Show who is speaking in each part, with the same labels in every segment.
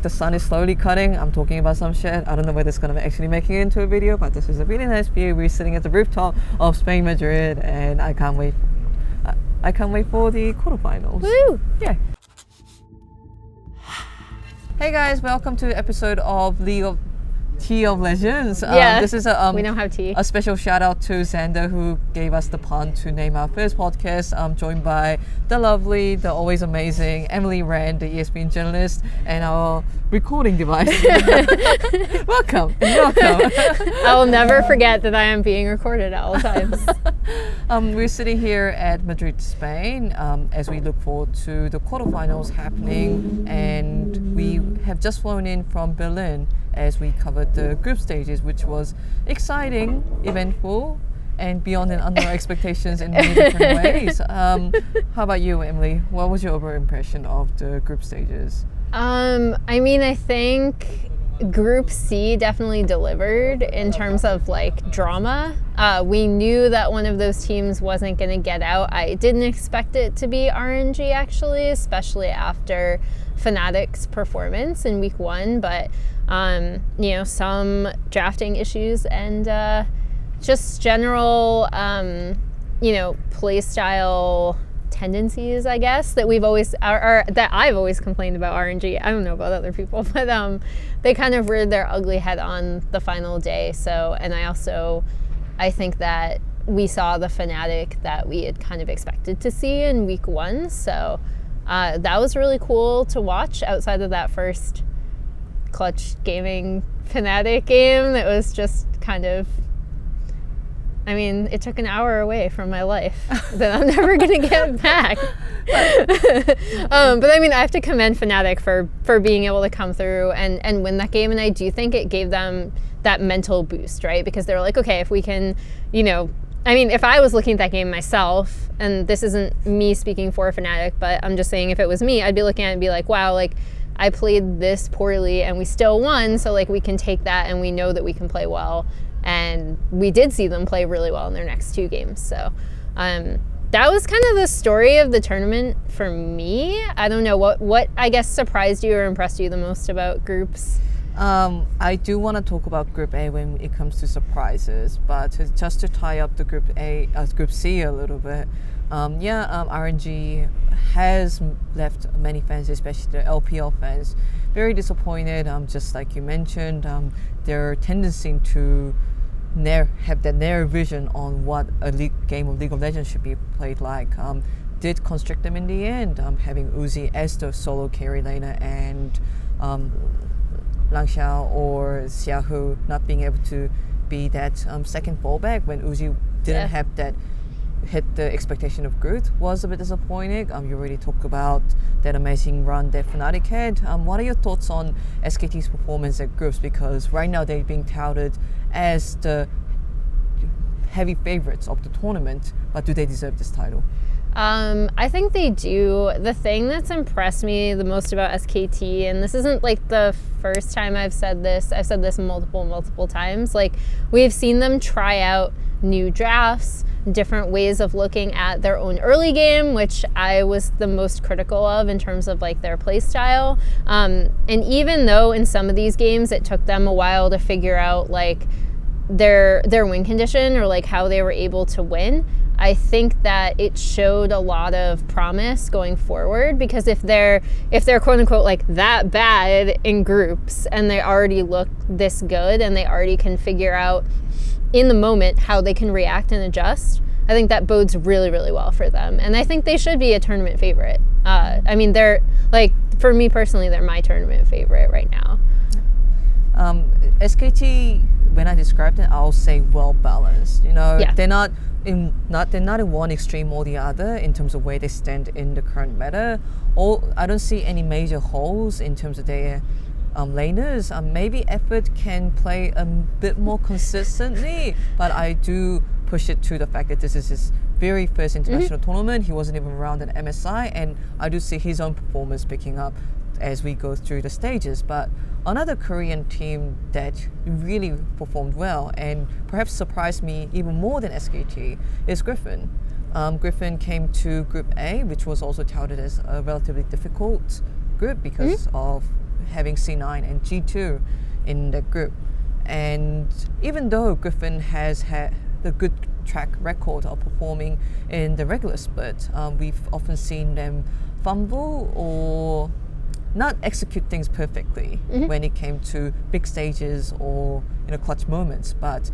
Speaker 1: the sun is slowly cutting. I'm talking about some shit. I don't know whether it's going to actually make it into a video, but this is a really nice view. We're sitting at the rooftop of Spain, Madrid, and I can't wait. I can't wait for the quarterfinals.
Speaker 2: Woo!
Speaker 1: Yeah. Hey guys, welcome to episode of League of Legends. This is
Speaker 2: we don't have tea.
Speaker 1: A special shout out to Xander who gave us the pun to name our first podcast. I'm joined by the lovely, the always amazing Emily Rand, the ESPN journalist, and our recording device. Welcome.
Speaker 2: I will never forget that I am being recorded at all times.
Speaker 1: We're sitting here at Madrid, Spain, as we look forward to the quarterfinals happening, and we have just flown in from Berlin as we covered the group stages, which was exciting, eventful, and beyond and under our expectations in many different ways. How about you, Emily? What was your overall impression of the group stages?
Speaker 2: I think Group C definitely delivered in terms of like drama. We knew that one of those teams wasn't going to get out. I didn't expect it to be RNG actually, especially after Fnatic's performance in week 1, but some drafting issues and just general play style tendencies, I guess, that we've always that I've always complained about RNG. I don't know about other people, but they kind of reared their ugly head on the final day. So, and I think that we saw the Fnatic that we had kind of expected to see in week 1. So that was really cool to watch outside of that first Clutch Gaming Fnatic game. That was just kind of, it took an hour away from my life that I'm never going to get back. But I have to commend Fnatic for being able to come through and win that game. And I do think it gave them that mental boost, right? Because they're like, okay, if we can, if I was looking at that game myself, and this isn't me speaking for Fnatic, but I'm just saying if it was me, I'd be looking at it and be like, wow, like I played this poorly and we still won. So like we can take that and we know that we can play well. And we did see them play really well in their next 2 games. So that was kind of the story of the tournament for me. I don't know, what I guess surprised you or impressed you the most about groups?
Speaker 1: I do want to talk about Group A when it comes to surprises, but just to tie up the Group C a little bit, RNG has left many fans, especially the LPL fans, very disappointed. Just like you mentioned, their tendency to have that narrow vision on what a game of League of Legends should be played like did constrict them in the end, having Uzi as the solo carry laner and Langxiao or Xiaohu not being able to be that second fallback when Uzi didn't have that hit the expectation of Groot was a bit disappointing. You already talked about that amazing run that Fnatic had. What are your thoughts on SKT's performance at groups? Because right now they're being touted as the heavy favorites of the tournament, but do they deserve this title?
Speaker 2: I think they do. The thing that's impressed me the most about SKT, and this isn't like the first time I've said this multiple times, like we've seen them try out new drafts, different ways of looking at their own early game, which I was the most critical of in terms of like their play style. And even though in some of these games it took them a while to figure out like their win condition or like how they were able to win, I think that it showed a lot of promise going forward, because if they're quote unquote like that bad in groups and they already look this good and they already can figure out in the moment how they can react and adjust, I think that bodes really, really well for them. And I think they should be a tournament favorite. They're like, for me personally, they're my tournament favorite right now.
Speaker 1: SKT, when I described it, I'll say well balanced. They're not in one extreme or the other in terms of where they stand in the current meta. I don't see any major holes in terms of their laners. Maybe Effort can play a bit more consistently, but I do push it to the fact that this is his very first international tournament. He wasn't even around at MSI, and I do see his own performance picking up as we go through the stages. But another Korean team that really performed well and perhaps surprised me even more than SKT is Griffin. Griffin came to Group A, which was also touted as a relatively difficult group because of having C9 and G2 in the group. And even though Griffin has had the good track record of performing in the regular split, we've often seen them fumble or not execute things perfectly when it came to big stages or clutch moments. But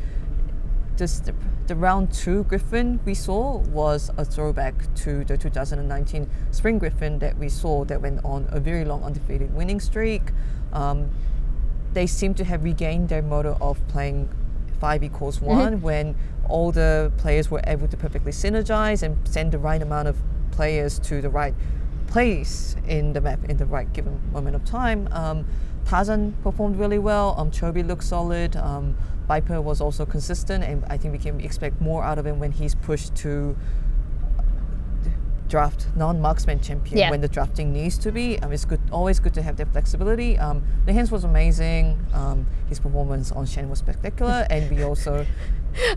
Speaker 1: just the round 2 Griffin we saw was a throwback to the 2019 Spring Griffin that we saw that went on a very long undefeated winning streak. They seem to have regained their motto of playing 5=1 when all the players were able to perfectly synergize and send the right amount of players to the right place in the map in the right given moment of time. Tarzan performed really well. Chobi looked solid. Viper was also consistent, and I think we can expect more out of him when he's pushed to draft non-marksman champion when the drafting needs to be. It's good, always good to have that flexibility. Lehens was amazing. His performance on Shen was spectacular, and we also.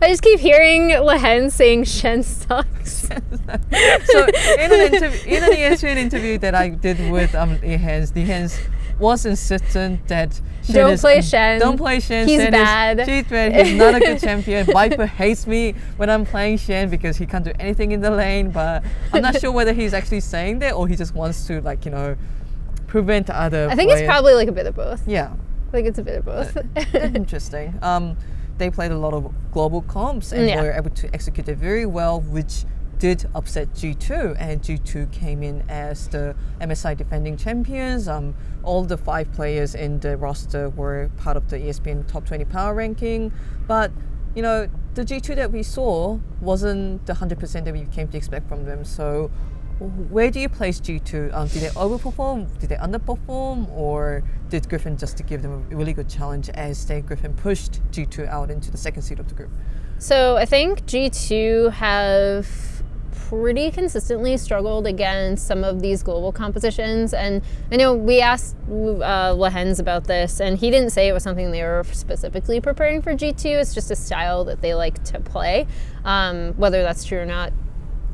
Speaker 2: I just keep hearing Lehens saying Shen sucks.
Speaker 1: So in an ESPN interview that I did with Lehens was insistent that
Speaker 2: don't play Shen.
Speaker 1: Don't play Shen.
Speaker 2: He's
Speaker 1: Shen
Speaker 2: bad.
Speaker 1: He's not a good champion. Viper hates me when I'm playing Shen because he can't do anything in the lane. But I'm not sure whether he's actually saying that or he just wants to prevent other.
Speaker 2: I think
Speaker 1: players.
Speaker 2: It's probably a bit of both.
Speaker 1: Yeah.
Speaker 2: I think it's a bit of both.
Speaker 1: Interesting. They played a lot of global comps and were able to execute it very well, which did upset G2, and G2 came in as the MSI defending champions. All the 5 players in the roster were part of the ESPN Top 20 Power Ranking, but the G2 that we saw wasn't the 100% that we came to expect from them. So where do you place G2? Did they overperform? Did they underperform? Or did Griffin just to give them a really good challenge as Griffin pushed G2 out into the second seed of the group?
Speaker 2: So I think G2 have pretty consistently struggled against some of these global competitions, and I know we asked Lehens about this, and he didn't say it was something they were specifically preparing for G2. It's just a style that they like to play. Whether that's true or not,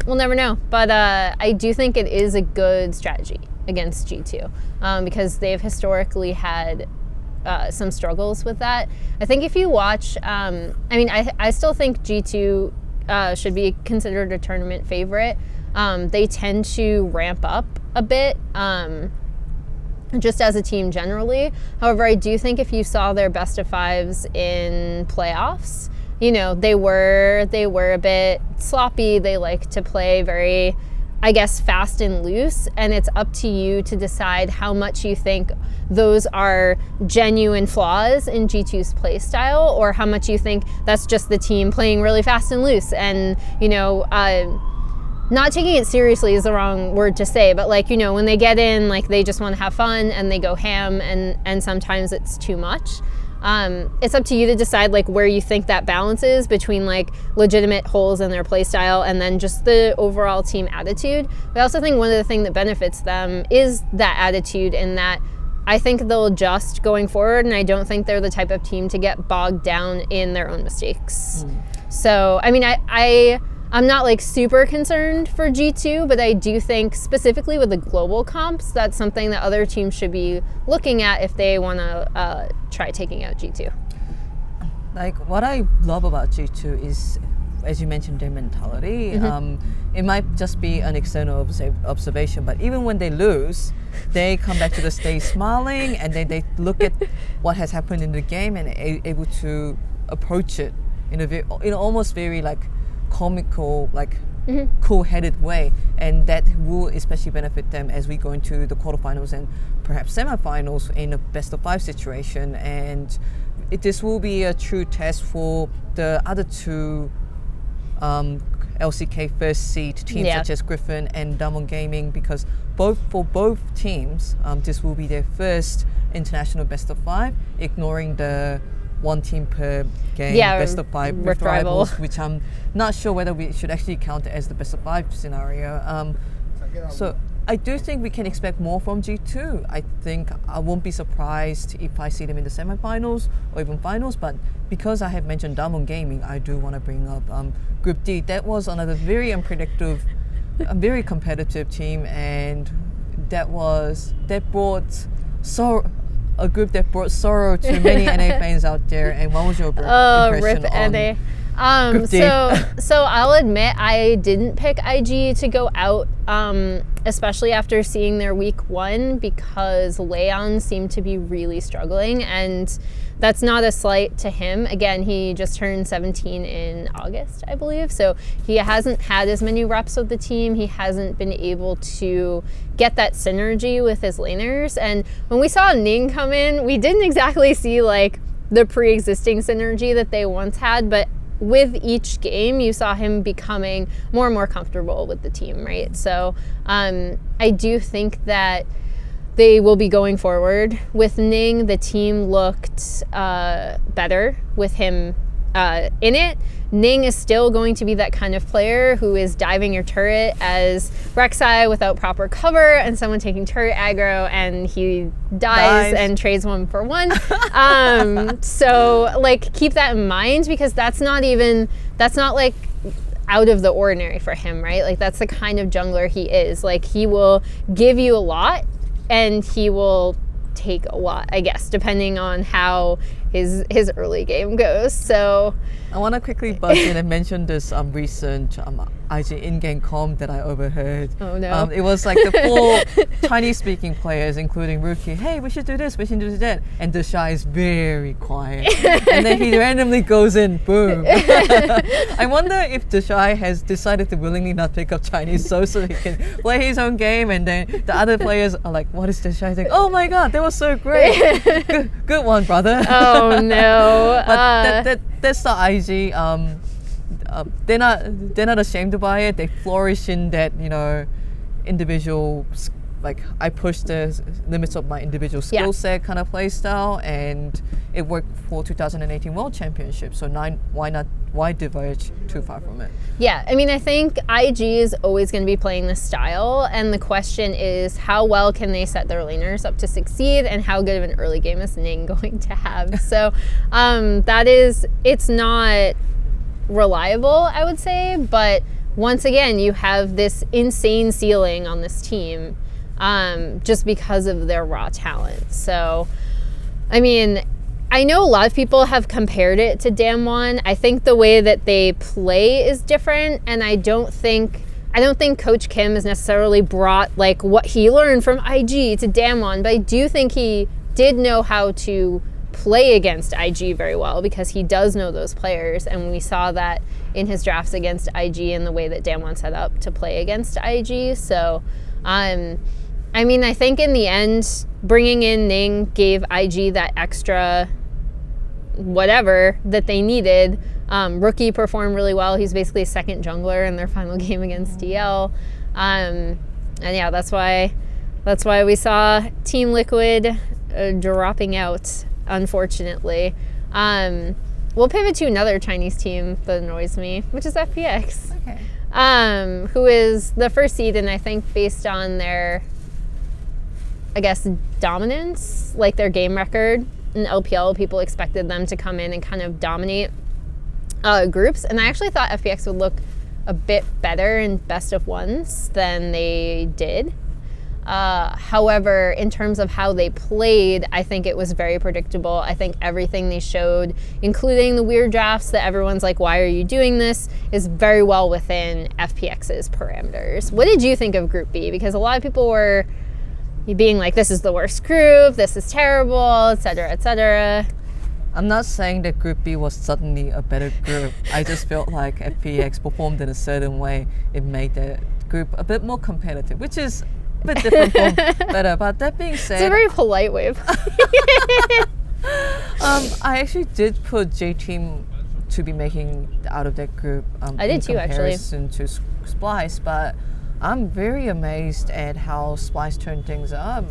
Speaker 2: we'll never know. But I do think it is a good strategy against G2 because they've historically had some struggles with that. I think if you watch, I still think G2 should be considered a tournament favorite. They tend to ramp up a bit, just as a team generally. However, I do think if you saw their best of 5s in playoffs, they were a bit sloppy. They like to play very, fast and loose, and it's up to you to decide how much you think those are genuine flaws in G2's play style, or how much you think that's just the team playing really fast and loose. And, not taking it seriously is the wrong word to say, but when they get in, they just want to have fun and they go ham, and sometimes it's too much. It's up to you to decide where you think that balance is between legitimate holes in their play style and then just the overall team attitude. But I also think one of the things that benefits them is that attitude, in that I think they'll adjust going forward, and I don't think they're the type of team to get bogged down in their own mistakes. So, I'm not super concerned for G2, but I do think specifically with the global comps, that's something that other teams should be looking at if they want to try taking out G2.
Speaker 1: What I love about G2 is, as you mentioned, their mentality. It might just be an external observation, but even when they lose, they come back to the stage smiling, and then they look at what has happened in the game and able to approach it in a almost very comical, cool-headed way, and that will especially benefit them as we go into the quarterfinals and perhaps semifinals in a best-of-5 situation. And this will be a true test for the other 2 LCK first seed teams, such as Griffin and Damwon Gaming, because for both teams, this will be their first international best-of-5, ignoring the 1 team per game best of 5 with rivals, which I'm not sure whether we should actually count it as the best of 5 scenario. So I do think we can expect more from G2. I think I won't be surprised if I see them in the semifinals or even finals, but because I have mentioned Damwon Gaming, I do want to bring up Group D. That was another very unpredictable, very competitive team, and that brought a group that brought sorrow to many NA fans out there. And what was your impression
Speaker 2: rip
Speaker 1: on
Speaker 2: NA.
Speaker 1: Group D?
Speaker 2: So I'll admit I didn't pick IG to go out, especially after seeing their week 1, because Leon seemed to be really struggling, and that's not a slight to him. Again, he just turned 17 in August, I believe, so he hasn't had as many reps with the team. He hasn't been able to get that synergy with his laners, and when we saw Ning come in, we didn't exactly see like the pre-existing synergy that they once had, but with each game, you saw him becoming more and more comfortable with the team, right? So I do think that they will be going forward. With Ning, the team looked better with him in it. Ning is still going to be that kind of player who is diving your turret as Rek'Sai without proper cover and someone taking turret aggro, and he dies and trades 1 for 1. So like keep that in mind, because that's not like out of the ordinary for him, right? Like that's the kind of jungler he is. Like he will give you a lot and he will take a lot, I guess, depending on how his early game goes. So
Speaker 1: I want to quickly buzz in and mention this recent IG in-game comm that I overheard.
Speaker 2: Oh no.
Speaker 1: It was like the full Chinese-speaking players, including Rookie. Hey, we should do this, we should do that. And Deshai is very quiet. And then he randomly goes in, boom. I wonder if Deshai has decided to willingly not pick up Chinese so he can play his own game, and then the other players are like, what is Deshai saying? Oh my god, that was so great. Good one, brother.
Speaker 2: Oh no.
Speaker 1: But that's the IG. They're not ashamed by it. They flourish in that, you know, individual, like I push the limits of my individual skill set kind of play style, and it worked for 2018 World Championship. So why diverge too far from it?
Speaker 2: Yeah, I mean, I think IG is always going to be playing this style, and the question is how well can they set their laners up to succeed, and how good of an early game is Ning going to have? So it's not reliable, I would say, but once again, you have this insane ceiling on this team just because of their raw talent. So, I mean, I know a lot of people have compared it to Damwon. I think the way that they play is different, and I don't think Coach Kim has necessarily brought like what he learned from IG to Damwon, but I do think he did know how to play against IG very well, because he does know those players, and we saw that in his drafts against IG and the way that Damwon set up to play against IG. So I mean, I think in the end, bringing in Ning gave IG that extra whatever that they needed. Rookie performed really well. He's basically a second jungler in their final game against DL. And yeah, that's why we saw Team Liquid dropping out, unfortunately. We'll pivot to another Chinese team that annoys me, which is FPX.
Speaker 1: Okay.
Speaker 2: Who is the first seed, and I think based on their, I guess, dominance, like their game record in LPL, people expected them to come in and kind of dominate groups. And I actually thought FPX would look a bit better in best of ones than they did. However, in terms of how they played, I think it was very predictable. I think everything they showed, including the weird drafts that everyone's like, why are you doing this, is very well within FPX's parameters. What did you think of Group B? Because a lot of people were being like, this is the worst group, this is terrible, etc., etc.
Speaker 1: I'm not saying that Group B was suddenly a better group. I just felt like FPX performed in a certain way. It made the group a bit more competitive, which is a bit different from better. But that being said,
Speaker 2: it's a very polite way of
Speaker 1: I actually did put J-Team to be making out of that group.
Speaker 2: I did too, actually.
Speaker 1: In comparison to Splyce, but I'm very amazed at how Splyce turned things up.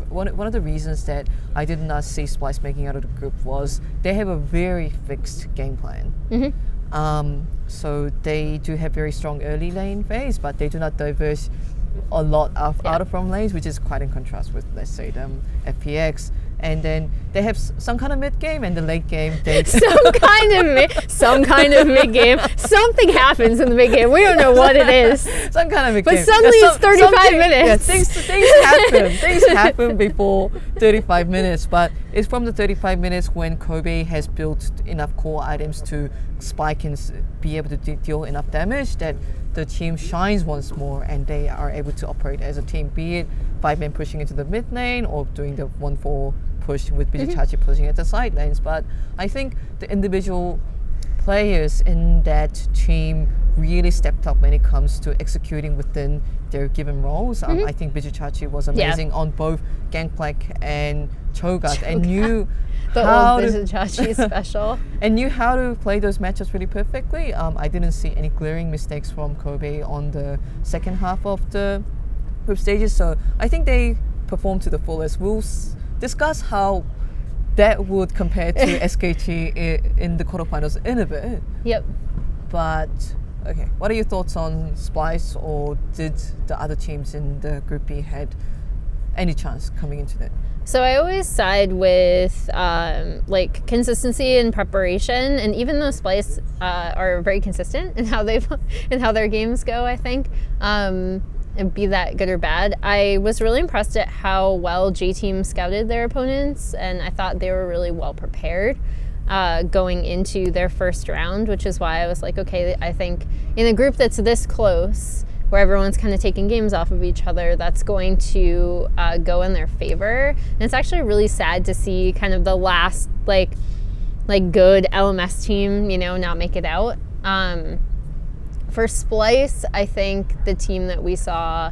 Speaker 1: One of the reasons that I did not see Splyce making out of the group was they have a very fixed game plan.
Speaker 2: Mm-hmm.
Speaker 1: So they do have very strong early lane phase, but they do not diverge a lot out of from lanes, which is quite in contrast with, let's say, them FPX. And then they have some kind of mid game and the late game.
Speaker 2: Some kind of mid game. Something happens in the mid game. We don't know what it is.
Speaker 1: Some kind of mid
Speaker 2: game.
Speaker 1: But
Speaker 2: suddenly it's 35 minutes.
Speaker 1: Yeah, things happen. Things happen before 35 minutes. But it's from the 35 minutes when Kobe has built enough core items to spike and be able to deal enough damage that the team shines once more and they are able to operate as a team, be it 5-man pushing into the mid lane or doing the 1-4 push with Bijichachi pushing at the side lanes. But I think the individual players in that team really stepped up when it comes to executing within their given roles. I think Bijichachi was amazing on both Gangplank and Cho'Gath and knew
Speaker 2: how Bijichachi special.
Speaker 1: And knew how to play those matchups really perfectly. I didn't see any glaring mistakes from Kobe on the second half of the group stages, so I think they performed to the fullest. We'll discuss how that would compare to SKT in the quarterfinals in a bit.
Speaker 2: Yep.
Speaker 1: But okay, what are your thoughts on Splyce, or did the other teams in the Group B had any chance coming into that?
Speaker 2: So I always side with like consistency and preparation, and even though Splyce are very consistent in how their games go, I think. And be that good or bad, I was really impressed at how well J-Team scouted their opponents, and I thought they were really well prepared going into their first round, which is why I was like, okay, I think in a group that's this close, where everyone's kind of taking games off of each other, that's going to go in their favor. And it's actually really sad to see kind of the last like good LMS team, not make it out. For Splyce, I think the team that we saw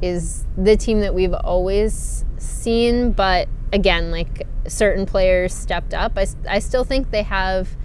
Speaker 2: is the team that we've always seen, but again, like certain players stepped up. I still think they have,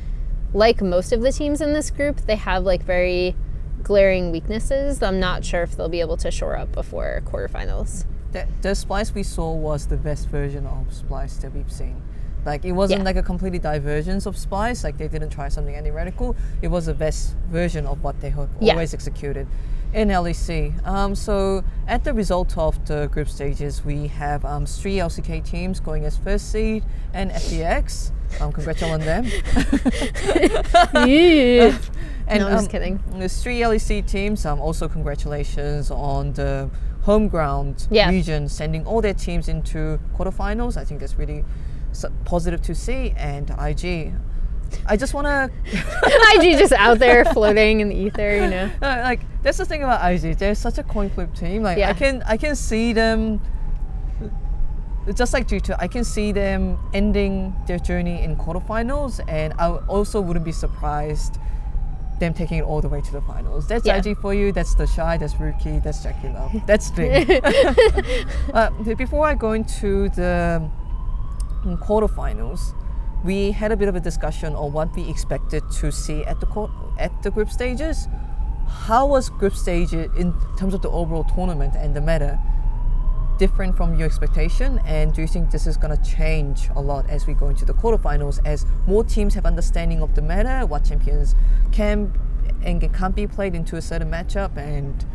Speaker 2: like most of the teams in this group, they have like very glaring weaknesses. I'm not sure if they'll be able to shore up before quarterfinals.
Speaker 1: The Splyce we saw was the best version of Splyce that we've seen. Like, it wasn't like a completely divergence of Splyce, like they didn't try something any radical. It was the best version of what they have always executed in LEC. So at the result of the group stages, we have 3 LCK teams going as first seed and FDX. Congratulations on them.
Speaker 2: And no, I'm just kidding.
Speaker 1: There's 3 LEC teams. Also congratulations on the home ground region sending all their teams into quarterfinals. I think that's really positive to see. And IG, I just want to
Speaker 2: IG just out there floating in the ether,
Speaker 1: like, that's the thing about IG. They're such a coin flip team. Like, I can see them, just like G2, I can see them ending their journey in quarterfinals, and I also wouldn't be surprised them taking it all the way to the finals. That's IG for you. That's the Shy. That's Rookie. That's Jackie Love. That's Bing. Before I go into the quarterfinals, we had a bit of a discussion on what we expected to see at the group stages. How was group stage in terms of the overall tournament and the meta different from your expectation, and do you think this is going to change a lot as we go into the quarterfinals, as more teams have understanding of the meta, what champions can and can't be played into a certain matchup? And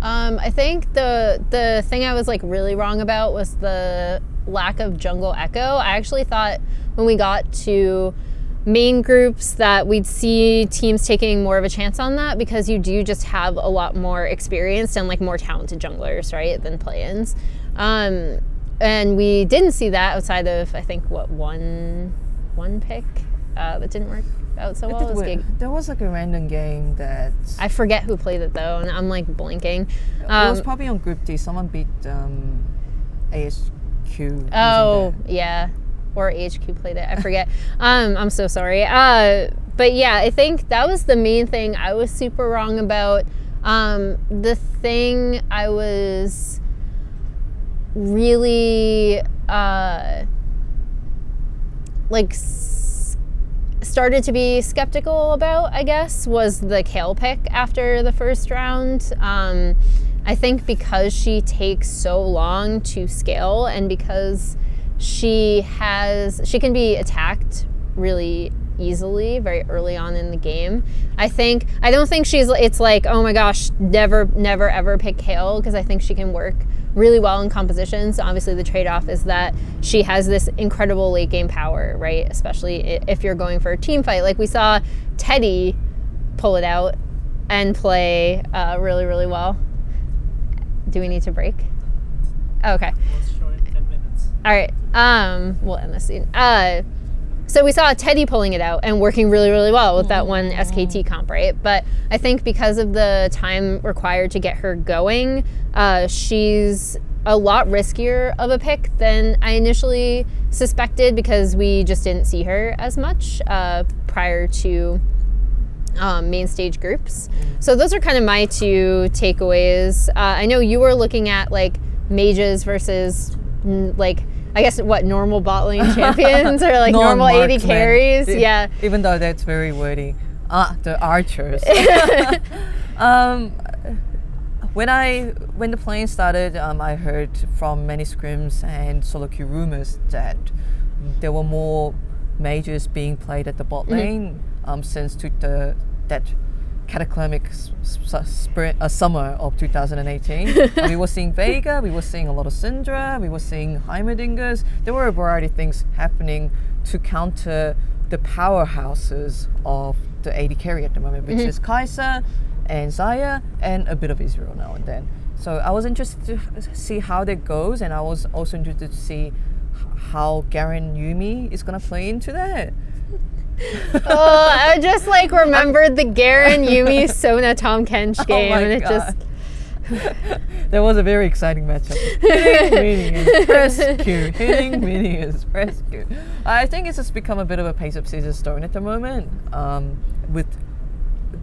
Speaker 2: I think the thing I was like really wrong about was the lack of jungle echo. I actually thought when we got to main groups that we'd see teams taking more of a chance on that, because you do just have a lot more experienced and like more talented junglers, right, than play-ins. And we didn't see that outside of, I think, one pick that didn't work out so well.
Speaker 1: There was like a random game that
Speaker 2: I forget who played it though, and I'm like blinking.
Speaker 1: It was probably on Group D. Someone beat ASQ.
Speaker 2: Oh yeah, or AHQ played it. I forget. I'm so sorry. But yeah, I think that was the main thing I was super wrong about. The thing I was really started to be skeptical about, I guess, was the Kale pick after the first round. I think because she takes so long to scale, and because she can be attacked really easily very early on in the game. I don't think it's like, oh my gosh, never ever pick Kale, because I think she can work really well in composition. So obviously the trade-off is that she has this incredible late game power, right? Especially if you're going for a team fight. Like we saw Teddy pull it out and play really, really well. Do we need to break? Oh, okay.
Speaker 3: Let's show it 10 minutes.
Speaker 2: All right. We'll end this scene. So we saw Teddy pulling it out and working really, really well with that one SKT comp, right? But I think because of the time required to get her going, she's a lot riskier of a pick than I initially suspected because we just didn't see her as much prior to main stage groups. So those are kind of my two takeaways. I know you were looking at like mages versus like, I guess what, normal bot lane champions or like normal AD carries? Yeah.
Speaker 1: Even though that's very wordy. The archers. When the playing started, I heard from many scrims and solo queue rumors that there were more mages being played at the bot lane since that cataclysmic summer of 2018. We were seeing Vega, we were seeing a lot of Syndra, we were seeing Heimerdingers. There were a variety of things happening to counter the powerhouses of the AD carry at the moment, which is Kai'Sa and Xayah and a bit of Israel now and then. So I was interested to see how that goes, and I was also interested to see how Garen Yuumi is going to play into that.
Speaker 2: I just like remembered the Garen Yuumi Sona Tahm Kench game, and it just
Speaker 1: that was a very exciting matchup. Hitting minions, press Q, hitting minions, press Q. I think it's just become a bit of a pace of scissors stone at the moment, with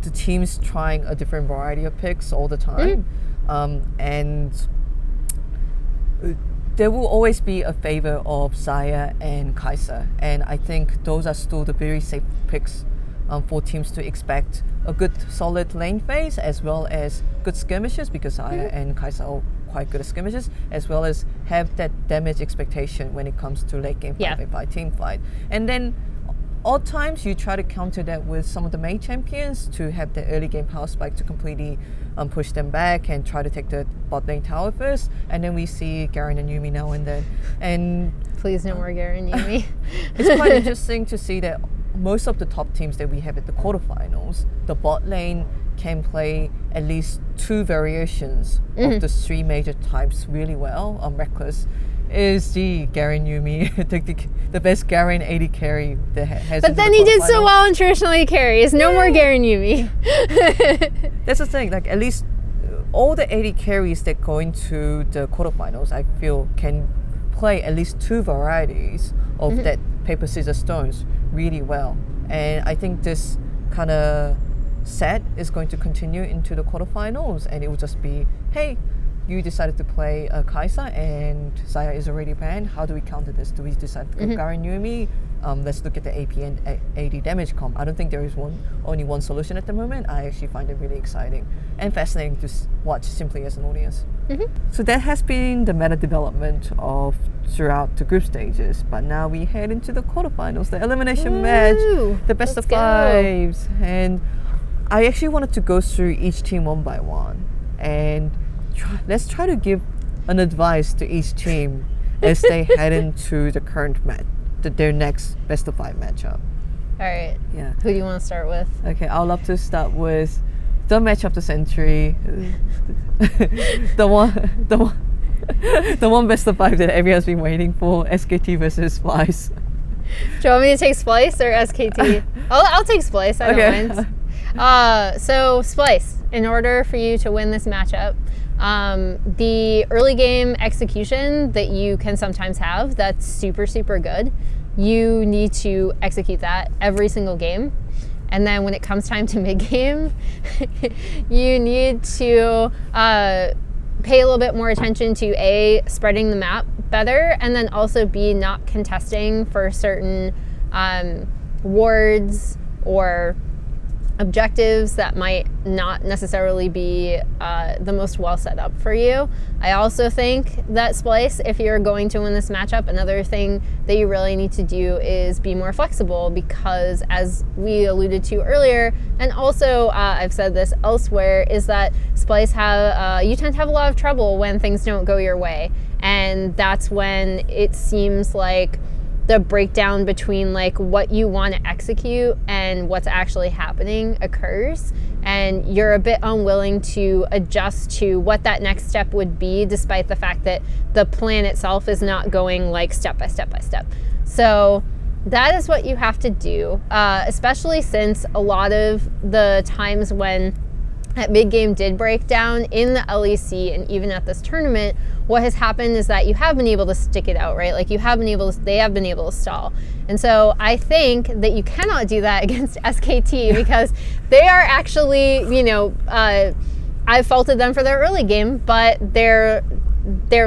Speaker 1: the teams trying a different variety of picks all the time, and there will always be a favor of Xayah and Kai'Sa, and I think those are still the very safe picks for teams to expect a good solid lane phase as well as good skirmishes, because Xayah and Kai'Sa are quite good at skirmishes, as well as have that damage expectation when it comes to late game 5v5 team fight. And then odd times you try to counter that with some of the main champions to have the early game power spike to completely push them back and try to take the bot lane tower first. And then we see Garen and Yuumi now and then. And
Speaker 2: please no more Garen Yuumi.
Speaker 1: It's quite interesting to see that most of the top teams that we have at the quarterfinals, the bot lane can play at least two variations of the three major types really well. Reckless is the Garen Yuumi, the best Garen AD carry that has.
Speaker 2: But then he did so well in traditional AD carries. No more Garen Yuumi.
Speaker 1: That's the thing. Like at least all the AD carries that go into the quarterfinals, I feel can play at least two varieties of that paper scissors stones really well. And I think this kind of set is going to continue into the quarterfinals, and it will just be, hey, you decided to play Kai'Sa and Xayah is already banned. How do we counter this? Do we decide to go Garen Yuumi? Let's look at the AP and AD damage comp. I don't think there is only one solution at the moment. I actually find it really exciting and fascinating to watch simply as an audience. So that has been the meta development of throughout the group stages. But now we head into the quarterfinals, the elimination match, the best of fives. And I actually wanted to go through each team one by one and let's try to give an advice to each team as they head into the current match, their next best of five matchup.
Speaker 2: All right.
Speaker 1: Yeah.
Speaker 2: Who do you want to start with?
Speaker 1: Okay, I'd love to start with the match of the century, the one best of five that everyone's been waiting for, SKT versus Splyce.
Speaker 2: Do you want me to take Splyce or SKT? I'll take Splyce. I don't mind. So Splyce, in order for you to win this matchup, the early game execution that you can sometimes have that's super, super good, you need to execute that every single game. And then when it comes time to mid-game, you need to pay a little bit more attention to A, spreading the map better, and then also B, not contesting for certain wards or objectives that might not necessarily be the most well set up for you. I also think that Splyce, if you're going to win this matchup, another thing that you really need to do is be more flexible, because as we alluded to earlier, and also I've said this elsewhere, is that Splyce you tend to have a lot of trouble when things don't go your way. And that's when it seems like the breakdown between like what you want to execute and what's actually happening occurs, and you're a bit unwilling to adjust to what that next step would be, despite the fact that the plan itself is not going like step by step by step. So that is what you have to do, especially since a lot of the times when that mid game did break down in the LEC and even at this tournament, what has happened is that you have been able to stick it out, right? Like they have been able to stall. And so I think that you cannot do that against SKT, because they are actually, I've faulted them for their early game, but their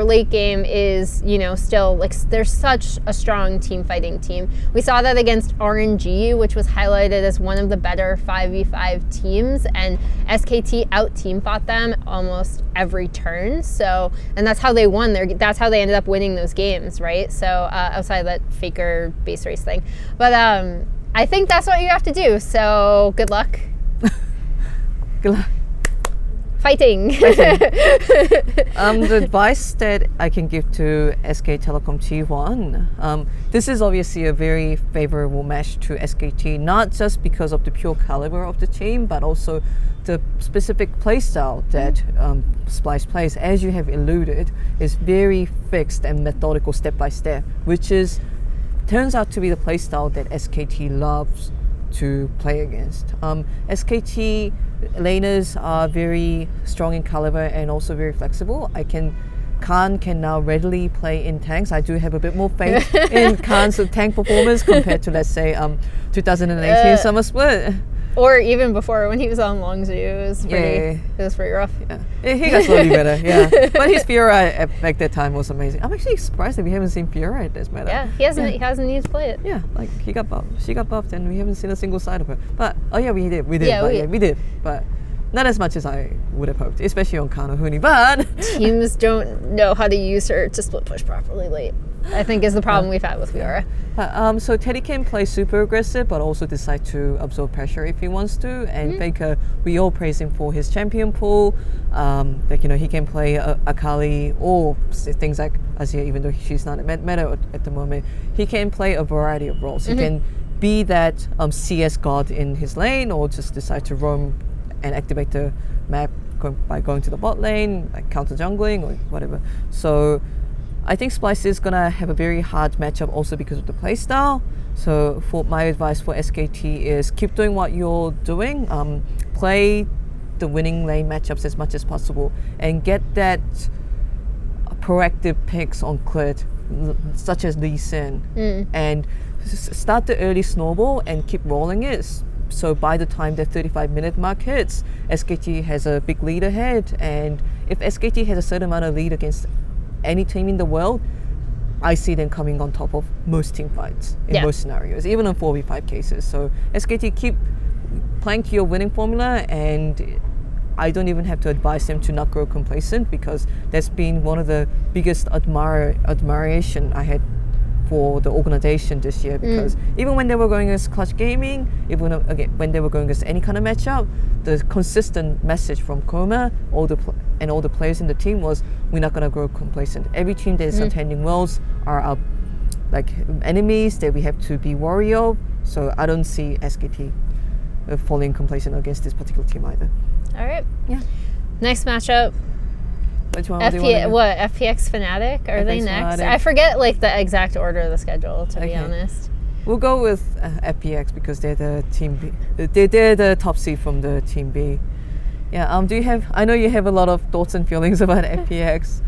Speaker 2: late game is, still like they're such a strong team fighting team. We saw that against RNG, which was highlighted as one of the better 5v5 teams, and SKT out team fought them almost every turn. So, and that's how they won that's how they ended up winning those games, right? So outside of that faker base race thing. But I think that's what you have to do. So good luck.
Speaker 1: Good luck.
Speaker 2: Fighting.
Speaker 1: The advice that I can give to SK Telecom T1, this is obviously a very favorable match to SKT, not just because of the pure caliber of the team, but also the specific playstyle that Splyce plays, as you have alluded, is very fixed and methodical step by step, which turns out to be the playstyle that SKT loves to play against. SKT laners are very strong in caliber and also very flexible. Khan can now readily play in tanks. I do have a bit more faith in Khan's tank performance compared to, let's say, 2018 Summer Split.
Speaker 2: Or even before, when he was on Longzhu, it was pretty rough.
Speaker 1: Yeah, he got slowly better, yeah. But his Fiora back that time was amazing. I'm actually surprised that we haven't seen Fiora at this meta.
Speaker 2: Yeah, he hasn't needed to play it.
Speaker 1: Yeah, like he got buffed, she got buffed, and we haven't seen a single side of her. But, we did. We did. But not as much as I would have hoped, especially on Kano Huni. But
Speaker 2: teams don't know how to use her to split push properly late, I think, is the problem we've had with Fiora.
Speaker 1: So Teddy can play super aggressive, but also decide to absorb pressure if he wants to. And Faker, we all praise him for his champion pool. He can play Akali or things like Azir, even though she's not meta at the moment. He can play a variety of roles. He can be that CS god in his lane, or just decide to roam and activate the map by going to the bot lane, like counter jungling or whatever. So I think Splyce is going to have a very hard matchup also because of the playstyle. So for my advice for SKT is keep doing what you're doing. Play the winning lane matchups as much as possible and get that proactive picks on clit, such as Lee Sin. And start the early snowball and keep rolling it. So by the time the 35-minute mark hits, SKT has a big lead ahead. And if SKT has a certain amount of lead against any team in the world, I see them coming on top of most team fights in most scenarios, even in 4v5 cases. So SKT, keep playing to your winning formula, and I don't even have to advise them to not grow complacent, because that's been one of the biggest admiration I had for the organization this year, because even when they were going against Clutch Gaming, even when they were going against any kind of matchup, the consistent message from Koma and all the players in the team was, we're not going to grow complacent. Every team that is attending Worlds are our enemies that we have to be wary of. So I don't see SKT falling complacent against this particular team either.
Speaker 2: All right.
Speaker 1: Yeah.
Speaker 2: Next matchup.
Speaker 1: Which one
Speaker 2: FPX Fnatic? Are they next? Fnatic. I forget the exact order of the schedule, to be honest.
Speaker 1: We'll go with FPX because they're the team B. They're the top seed from the team B. Yeah. I know you have a lot of thoughts and feelings about FPX.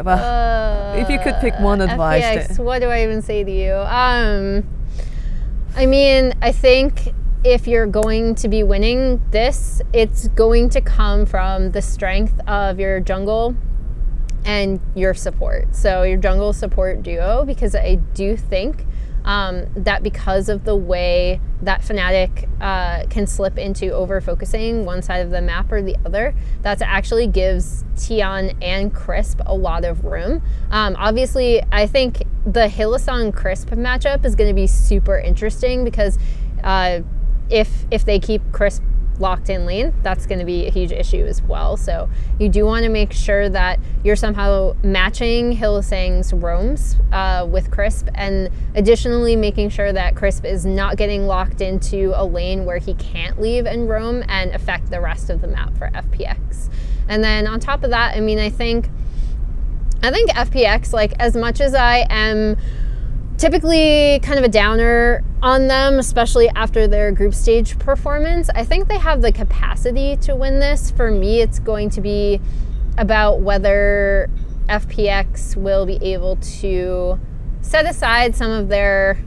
Speaker 1: But if you could pick one advice.
Speaker 2: FPX, what do I even say to you? I think if you're going to be winning this, it's going to come from the strength of your jungle and your support. So your jungle support duo, because I do think that because of the way that Fnatic can slip into over-focusing one side of the map or the other, that actually gives Tian and Crisp a lot of room. Obviously, I think the Hylissang-Crisp matchup is going to be super interesting because if they keep Crisp locked in lane, that's going to be a huge issue as well. So you do want to make sure that you're somehow matching Hylissang's roams with Crisp, and additionally making sure that Crisp is not getting locked into a lane where he can't leave and roam and affect the rest of the map for FPX. And then on top of that, I mean, I think FPX, like, as much as I am typically kind of a downer on them, especially after their group stage performance, I think they have the capacity to win this. For me, it's going to be about whether FPX will be able to set aside some of their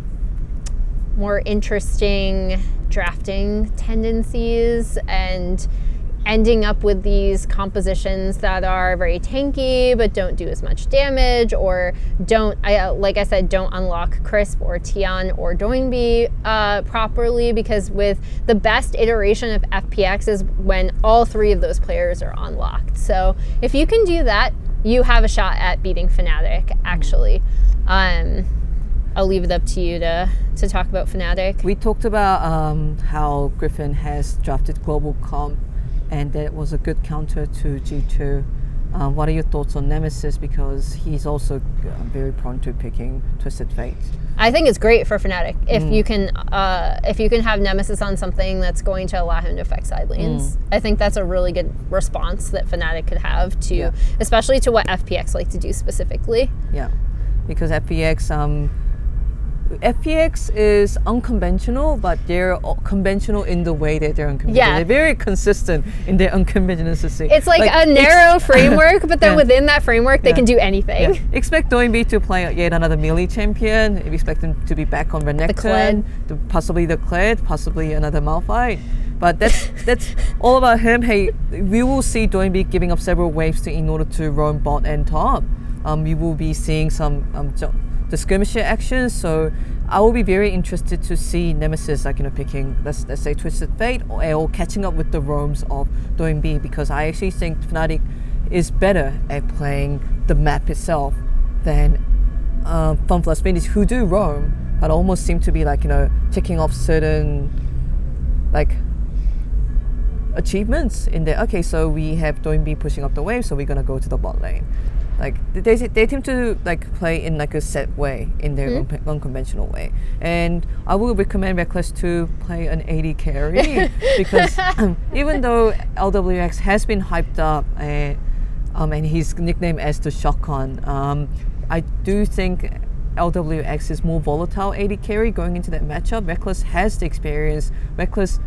Speaker 2: more interesting drafting tendencies and ending up with these compositions that are very tanky but don't do as much damage, or like I said, don't unlock Crisp or Tian or Doinbi properly, because with the best iteration of FPX is when all three of those players are unlocked. So if you can do that, you have a shot at beating Fnatic, actually. I'll leave it up to you to talk about Fnatic.
Speaker 1: We talked about how Griffin has drafted global comp, and that was a good counter to G2. What are your thoughts on Nemesis? Because he's also very prone to picking Twisted Fate.
Speaker 2: I think it's great for Fnatic if you can have Nemesis on something that's going to allow him to affect side lanes. I think that's a really good response that Fnatic could have to, especially to what FPX like to do specifically.
Speaker 1: Yeah, because FPX is unconventional, but they're conventional in the way that they're unconventional.
Speaker 2: Yeah.
Speaker 1: They're very consistent in their unconventionality.
Speaker 2: It's like a narrow framework, but then within that framework, they can do anything.
Speaker 1: Yeah. Expect Doinbi to play yet another melee champion. Expect them to be back on Renekton, possibly the Kled, possibly another Malphite. But that's all about him. Hey, we will see Doinbi giving up several waves in order to roam bot and top. We will be seeing some the skirmisher actions, so I will be very interested to see Nemesis, like, picking, let's say Twisted Fate, or catching up with the roams of Doinbi, because I actually think Fnatic is better at playing the map itself than FunFlux Vintage, who do roam, but almost seem to be like, ticking off certain like achievements in there. Okay, so we have Doinbi pushing up the wave, so we're gonna go to the bot lane. Like they seem to like play in like a set way, in their unconventional way, and I would recommend Reckless to play an AD carry because even though LWX has been hyped up and he's nicknamed as the shotgun, I do think LWX is more volatile AD carry going into that matchup. Reckless has the experience. Reckless,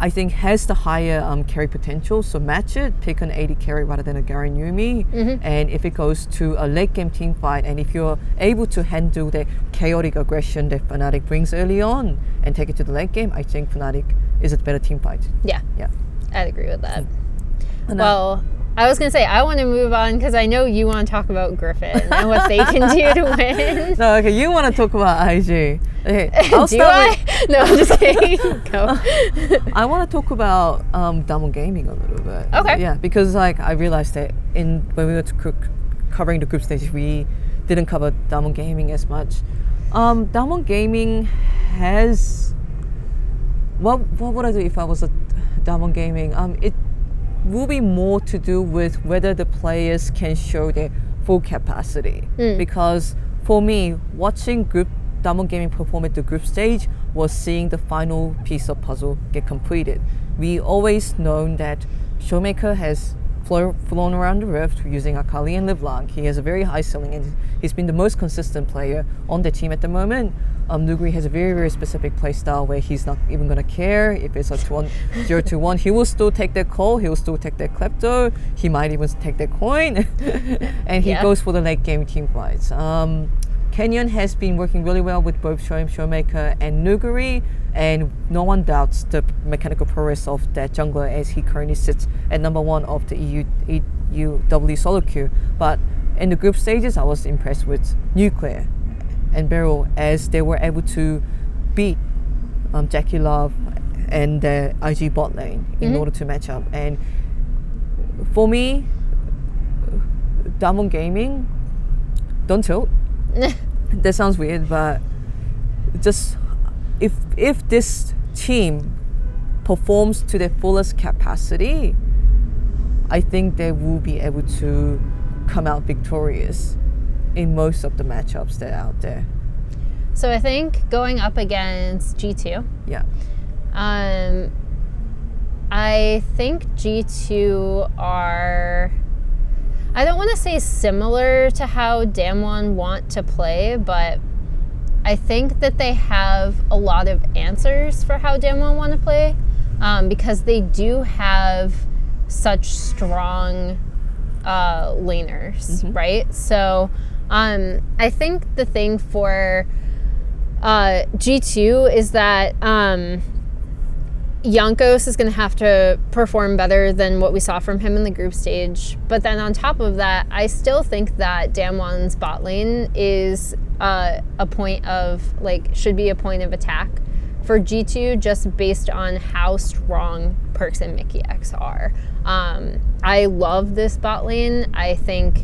Speaker 1: I think, has the higher carry potential, so match it, pick an AD carry rather than a Garen Yumi. And if it goes to a late game team fight, and if you're able to handle the chaotic aggression that Fnatic brings early on and take it to the late game, I think Fnatic is a better team fight.
Speaker 2: Yeah, I'd agree with that. Well, I was going to say, I want to move on because I know you want to talk about Griffin and what they can do to win.
Speaker 1: No, okay, you want to talk about IG. Okay,
Speaker 2: I'll start No, I'm just kidding. Go.
Speaker 1: I want to talk about Damwon Gaming a little bit.
Speaker 2: Okay.
Speaker 1: Yeah, because like I realized that when we were covering the group stage, we didn't cover Damwon Gaming as much. Damwon Gaming has... What would I do if I was a Damwon Gaming? It will be more to do with whether the players can show their full capacity. Because for me, watching Damwon Gaming perform at the group stage was seeing the final piece of puzzle get completed. We always known that Showmaker has flown around the rift using Akali and LeBlanc. He has a very high ceiling and he's been the most consistent player on the team at the moment. Nuguri has a very, very specific play style where he's not even going to care if it's a 0-1. He will still take that call, he will still take that klepto, he might even take that coin, and he goes for the late game team fights. Kenyon has been working really well with both Showmaker and Nuguri, and no one doubts the mechanical prowess of that jungler as he currently sits at number 1 of the EUW solo queue. But in the group stages, I was impressed with Nuclear and Beryl as they were able to beat Jackie Love and the IG bot lane in order to match up. And for me, Damwon Gaming, don't tilt. That sounds weird, but just if this team performs to their fullest capacity, I think they will be able to come out victorious in most of the matchups that are out there.
Speaker 2: So I think going up against G2.
Speaker 1: Yeah.
Speaker 2: I think G2 are, I don't want to say similar to how Damwon want to play, but I think that they have a lot of answers for how Damwon want to play, because they do have such strong laners, right? So I think the thing for G2 is that Jankos is going to have to perform better than what we saw from him in the group stage. But then on top of that, I still think that Damwon's bot lane is a point of, should be a point of attack for G2 just based on how strong Perkz and Mickey X are. I love this bot lane. I think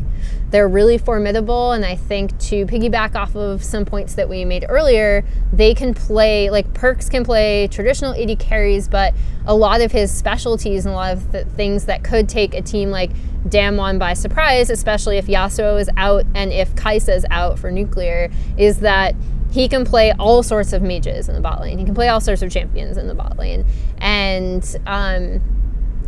Speaker 2: they're really formidable, and I think to piggyback off of some points that we made earlier, they can play, Perkz can play traditional AD carries, but a lot of his specialties and a lot of the things that could take a team like Damwon by surprise, especially if Yasuo is out and if Kai'Sa is out for Nuclear, is that he can play all sorts of mages in the bot lane. He can play all sorts of champions in the bot lane. And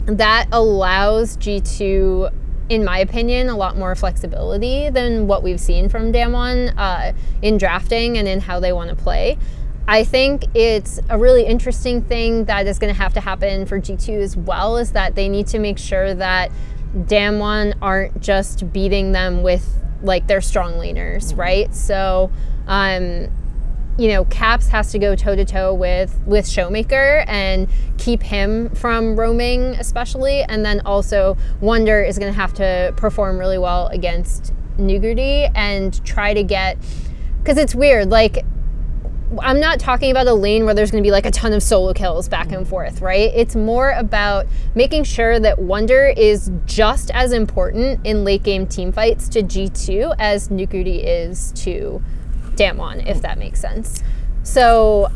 Speaker 2: that allows G2, in my opinion, a lot more flexibility than what we've seen from Damwon in drafting and in how they want to play. I think it's a really interesting thing that is going to have to happen for G2 as well, is that they need to make sure that Damwon aren't just beating them with their strong laners, right? So Caps has to go toe-to-toe with Showmaker and keep him from roaming especially, and then also Wonder is going to have to perform really well against Nuguri and try to get, because it's weird, I'm not talking about a lane where there's going to be a ton of solo kills back and forth, right? It's more about making sure that Wonder is just as important in late game team fights to G2 as Nuguri is to Damwon, if that makes sense. So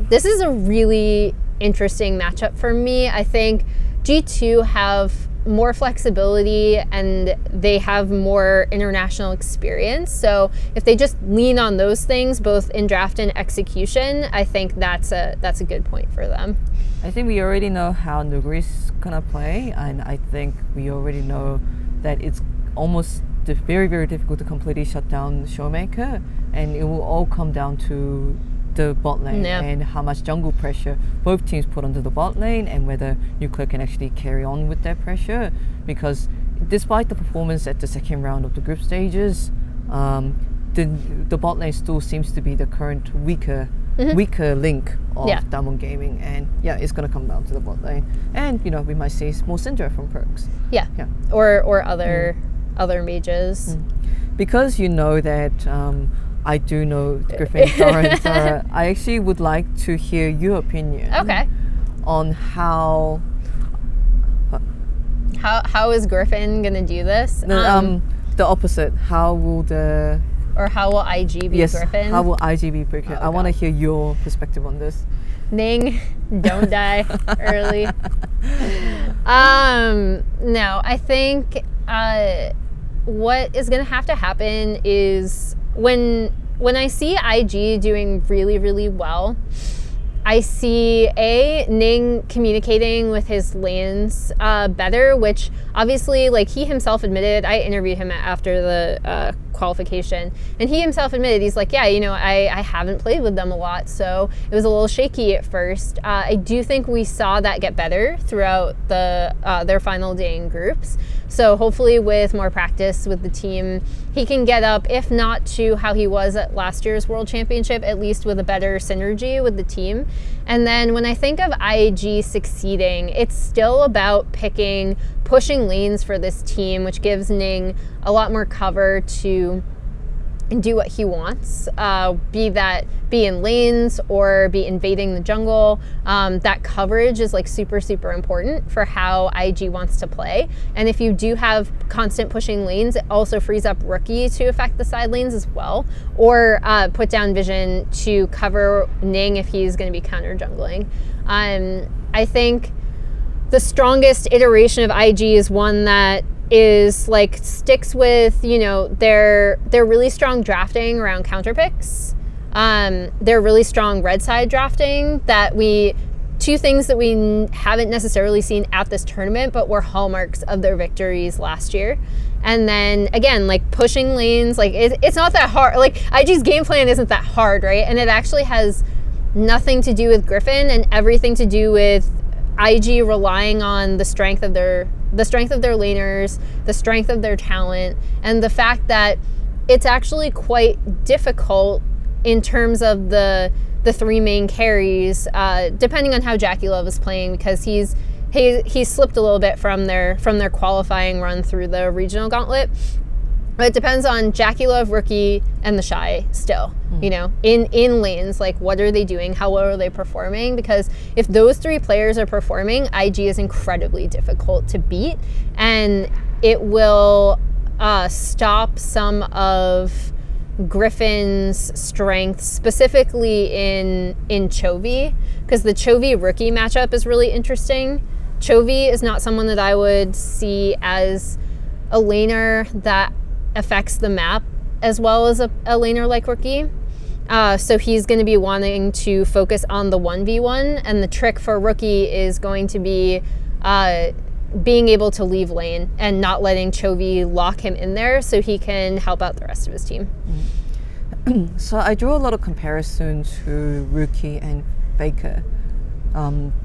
Speaker 2: this is a really interesting matchup for me. I think G2 have more flexibility and they have more international experience. So if they just lean on those things, both in draft and execution, I think that's a good point for them.
Speaker 1: I think we already know how Nuguri's gonna play, and I think we already know that it's almost very, very difficult to completely shut down Showmaker, and it will all come down to the bot lane and how much jungle pressure both teams put onto the bot lane, and whether Nuclear can actually carry on with that pressure. Because despite the performance at the second round of the group stages, the bot lane still seems to be the current weaker link of Damwon Gaming, and it's going to come down to the bot lane, and we might see more Syndra from Perkz.
Speaker 2: Or other mages.
Speaker 1: Because that I do know Griffin Torrent, I actually would like to hear your opinion on how
Speaker 2: is Griffin gonna do this?
Speaker 1: The opposite. How will IG be Griffin? How will IG be Griffin? I want to hear your perspective on this.
Speaker 2: Ning, don't die early. No, I think what is going to have to happen is when I see IG doing really, really well, I see Ning communicating with his lanes better, which obviously, he himself admitted. I interviewed him after the qualification, and he himself admitted, he's like, I haven't played with them a lot, so it was a little shaky at first. I do think we saw that get better throughout their final day in groups. So hopefully with more practice with the team, he can get up, if not to how he was at last year's World Championship, at least with a better synergy with the team. And then when I think of IG succeeding, it's still about pushing lanes for this team, which gives Ning a lot more cover to do what he wants, be in lanes or be invading the jungle. That coverage is like super, super important for how IG wants to play. And if you do have constant pushing lanes, it also frees up Rookie to affect the side lanes as well, or put down vision to cover Ning if he's going to be counter jungling. I think the strongest iteration of IG is one that is like sticks with, you know, their really strong drafting around counter picks. They're really strong red side drafting two things that we haven't necessarily seen at this tournament, but were hallmarks of their victories last year. And then again, like pushing lanes, like it's not that hard. Like IG's game plan isn't that hard, right? And it actually has nothing to do with Griffin and everything to do with IG relying on the strength of their laners, the strength of their talent, and the fact that it's actually quite difficult in terms of the three main carries, depending on how JackeyLove is playing, because he's slipped a little bit from their qualifying run through the regional gauntlet. But it depends on JackeyLove, Rookie, and the Shy still, you know, in lanes. Like, what are they doing? How well are they performing? Because if those three players are performing, IG is incredibly difficult to beat. And it will stop some of Griffin's strengths, specifically in Chovy, because the Chovy-Rookie matchup is really interesting. Chovy is not someone that I would see as a laner that affects the map as well as a laner like Rookie. So he's going to be wanting to focus on the 1v1, and the trick for Rookie is going to be being able to leave lane and not letting Chovy lock him in there so he can help out the rest of his team.
Speaker 1: So I draw a lot of comparison to Rookie and Faker.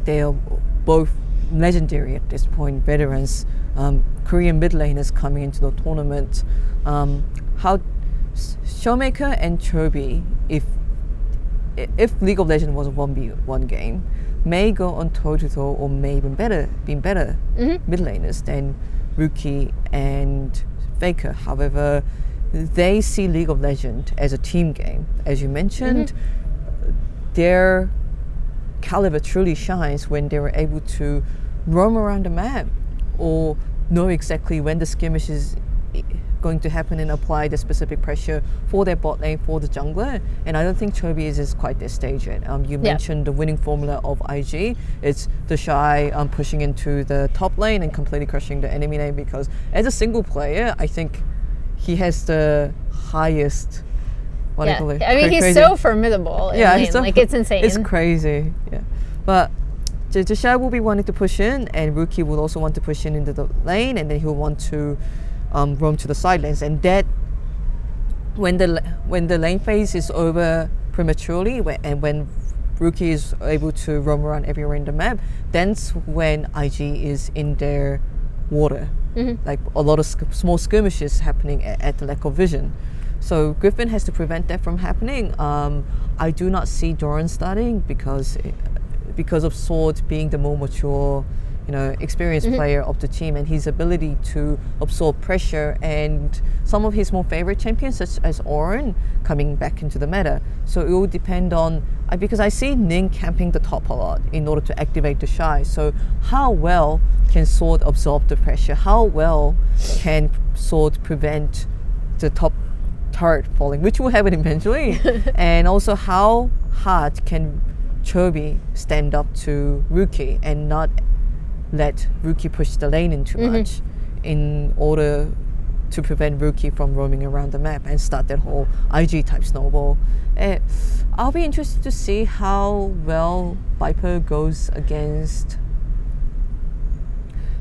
Speaker 1: They are both legendary at this point, veterans, Korean mid laners coming into the tournament. How Showmaker and Chovy, if League of Legends was a 1v1 game, may go on toe-to-toe or may even been better mid laners than Rookie and Faker. However, they see League of Legends as a team game. As you mentioned, their caliber truly shines when they were able to roam around the map or know exactly when the skirmish is going to happen and apply the specific pressure for their bot lane, for the jungler. And I don't think Chovy is quite this stage yet. You mentioned the winning formula of IG. It's the Shy pushing into the top lane and completely crushing the enemy lane, because as a single player, I think he has the highest
Speaker 2: I mean, he's so formidable in lane. Like, it's insane.
Speaker 1: It's crazy. Yeah. But the Shy will be wanting to push in, and Rookie will also want to push in into the lane, and then he'll want to roam to the side lanes. And that, when the lane phase is over prematurely, and when Rookie is able to roam around everywhere in the map, that's when IG is in their water. Like a lot of small skirmishes happening at the lack of vision. So Griffin has to prevent that from happening. I do not see Doran starting because of Sword being the more mature, experienced player of the team, and his ability to absorb pressure, and some of his more favorite champions such as Orin coming back into the meta. So it will depend on, because I see Ning camping the top a lot in order to activate the Shy. So how well can Sword absorb the pressure? How well can Sword prevent the top turret falling, which will happen eventually? And also, how hard can Chovy stand up to Rookie and not let Rookie push the lane in too much, in order to prevent Rookie from roaming around the map and start that whole IG type snowball. I'll be interested to see how well Viper goes against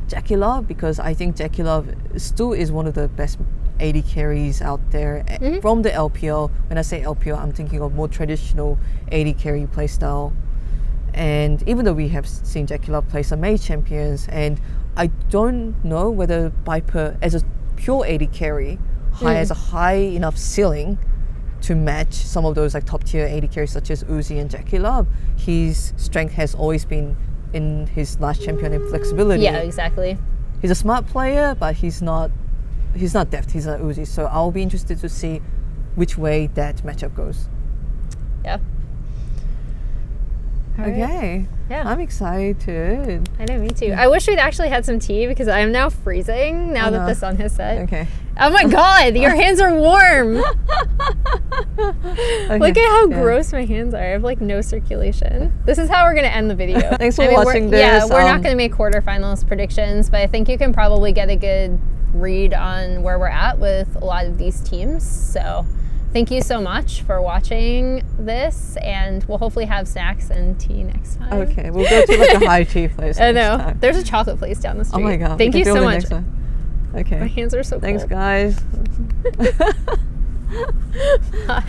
Speaker 1: JackeyLove, because I think JackeyLove still is one of the best AD carries out there from the LPL. When I say LPL, I'm thinking of more traditional AD carry playstyle. And even though we have seen Jackie Love play some Mage champions, and I don't know whether Viper, as a pure AD carry, has a high enough ceiling to match some of those like top tier AD carries such as Uzi and Jackie Love. His strength has always been in his last champion in flexibility.
Speaker 2: Yeah, exactly.
Speaker 1: He's a smart player, but he's not deft. He's not Uzi. So I'll be interested to see which way that matchup goes.
Speaker 2: Yeah.
Speaker 1: Okay.
Speaker 2: Right. Yeah.
Speaker 1: I'm excited.
Speaker 2: I know, me too. I wish we'd actually had some tea because I am now freezing now that the sun has set.
Speaker 1: Okay.
Speaker 2: Oh my god, your hands are warm.
Speaker 1: Okay.
Speaker 2: Look at how gross my hands are. I have like no circulation. This is how we're going to end the video.
Speaker 1: Thanks for watching this.
Speaker 2: Yeah, we're not going to make quarterfinals predictions, but I think you can probably get a good read on where we're at with a lot of these teams. So thank you so much for watching this, and we'll hopefully have snacks and tea next time.
Speaker 1: Okay, we'll go to like a high tea place.
Speaker 2: I know.
Speaker 1: Time.
Speaker 2: There's a chocolate place down the street.
Speaker 1: Oh my god.
Speaker 2: Thank you so much.
Speaker 1: Okay.
Speaker 2: My hands are so
Speaker 1: Thanks,
Speaker 2: cold.
Speaker 1: guys.
Speaker 2: Bye.